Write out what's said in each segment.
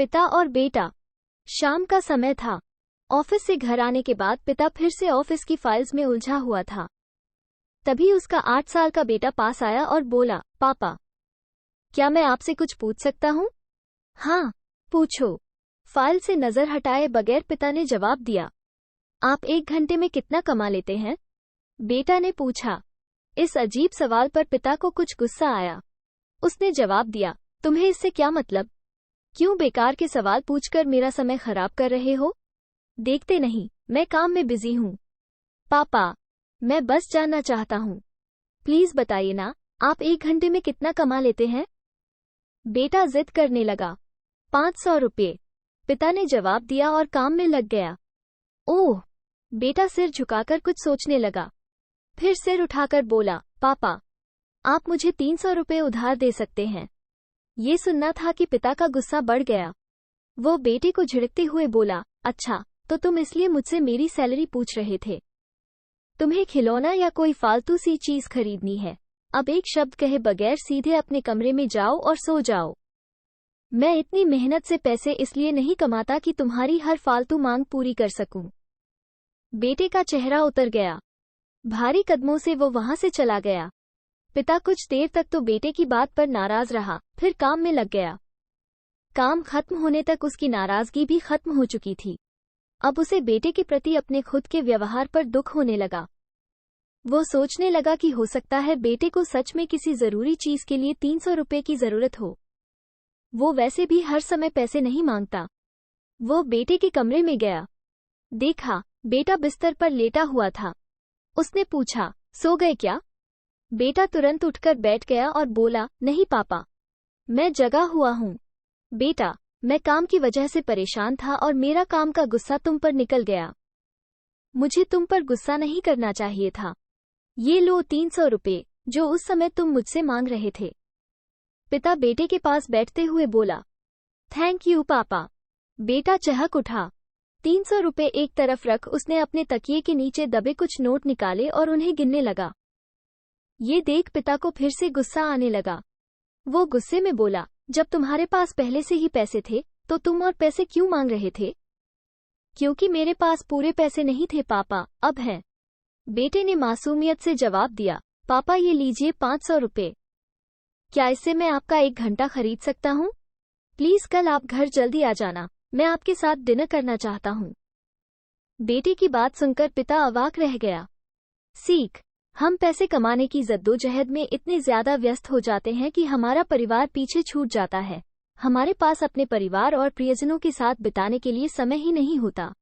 पिता और बेटा। शाम का समय था। ऑफिस से घर आने के बाद पिता फिर से ऑफिस की फाइल्स में उलझा हुआ था। तभी उसका 8 साल का बेटा पास आया और बोला, पापा, क्या मैं आपसे कुछ पूछ सकता हूँ? हाँ, पूछो। फाइल से नजर हटाए बगैर पिता ने जवाब दिया। आप 1 घंटे में कितना कमा लेते हैं? बेटा ने पूछा। इस अजीब सवाल पर पिता को कुछ गुस्सा आया। उसने जवाब दिया, तुम्हें इससे क्या मतलब? क्यों बेकार के सवाल पूछकर मेरा समय खराब कर रहे हो? देखते नहीं, मैं काम में बिजी हूँ। पापा, मैं बस जानना चाहता हूँ। प्लीज बताइए ना, आप 1 घंटे में कितना कमा लेते हैं? बेटा जिद करने लगा। 500 रुपये, पिता ने जवाब दिया और काम में लग गया। ओह, बेटा सिर झुकाकर कुछ सोचने लगा। फिर सिर उठाकर बोला, पापा, आप मुझे 300 रुपये उधार दे सकते हैं। ये सुनना था कि पिता का गुस्सा बढ़ गया। वो बेटे को झिड़कते हुए बोला, अच्छा, तो तुम इसलिए मुझसे मेरी सैलरी पूछ रहे थे? तुम्हें खिलौना या कोई फालतू सी चीज खरीदनी है? अब एक शब्द कहे बगैर सीधे अपने कमरे में जाओ और सो जाओ। मैं इतनी मेहनत से पैसे इसलिए नहीं कमाता कि तुम्हारी हर फालतू मांग पूरी कर सकूं। बेटे का चेहरा उतर गया। भारी कदमों से वो वहां से चला गया। पिता कुछ देर तक तो बेटे की बात पर नाराज रहा, फिर काम में लग गया। काम खत्म होने तक उसकी नाराजगी भी खत्म हो चुकी थी। अब उसे बेटे के प्रति अपने खुद के व्यवहार पर दुख होने लगा। वो सोचने लगा कि हो सकता है बेटे को सच में किसी जरूरी चीज के लिए 300 रुपये की जरूरत हो। वो वैसे भी हर समय पैसे नहीं मांगता। वो बेटे के कमरे में गया। देखा, बेटा बिस्तर पर लेटा हुआ था। उसने पूछा, सो गए क्या? बेटा तुरंत उठकर बैठ गया और बोला, नहीं पापा, मैं जगा हुआ हूँ। बेटा, मैं काम की वजह से परेशान था और मेरा काम का गुस्सा तुम पर निकल गया। मुझे तुम पर गुस्सा नहीं करना चाहिए था। ये लो 300 रुपये, जो उस समय तुम मुझसे मांग रहे थे। पिता बेटे के पास बैठते हुए बोला, थैंक यू पापा। बेटा चहक उठा। 300 रुपये एक तरफ रख उसने अपने तकिए के नीचे दबे कुछ नोट निकाले और उन्हें गिनने लगा। ये देख पिता को फिर से गुस्सा आने लगा। वो गुस्से में बोला, जब तुम्हारे पास पहले से ही पैसे थे, तो तुम और पैसे क्यों मांग रहे थे? क्योंकि मेरे पास पूरे पैसे नहीं थे पापा, अब हैं। बेटे ने मासूमियत से जवाब दिया, पापा ये लीजिए 500 रुपये। क्या इससे मैं आपका 1 घंटा खरीद सकता हूँ? प्लीज कल आप घर जल्दी आ जाना, मैं आपके साथ डिनर करना चाहता हूँ। बेटे की बात सुनकर पिता अवाक रह गया। सीख, हम पैसे कमाने की जद्दोजहद में इतने ज्यादा व्यस्त हो जाते हैं कि हमारा परिवार पीछे छूट जाता है। हमारे पास अपने परिवार और प्रियजनों के साथ बिताने के लिए समय ही नहीं होता।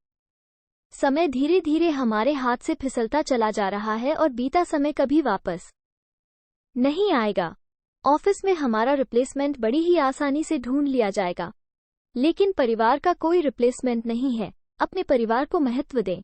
समय धीरे धीरे हमारे हाथ से फिसलता चला जा रहा है और बीता समय कभी वापस नहीं आएगा। ऑफिस में हमारा रिप्लेसमेंट बड़ी ही आसानी से ढूंढ लिया जाएगा, लेकिन परिवार का कोई रिप्लेसमेंट नहीं है। अपने परिवार को महत्व दें।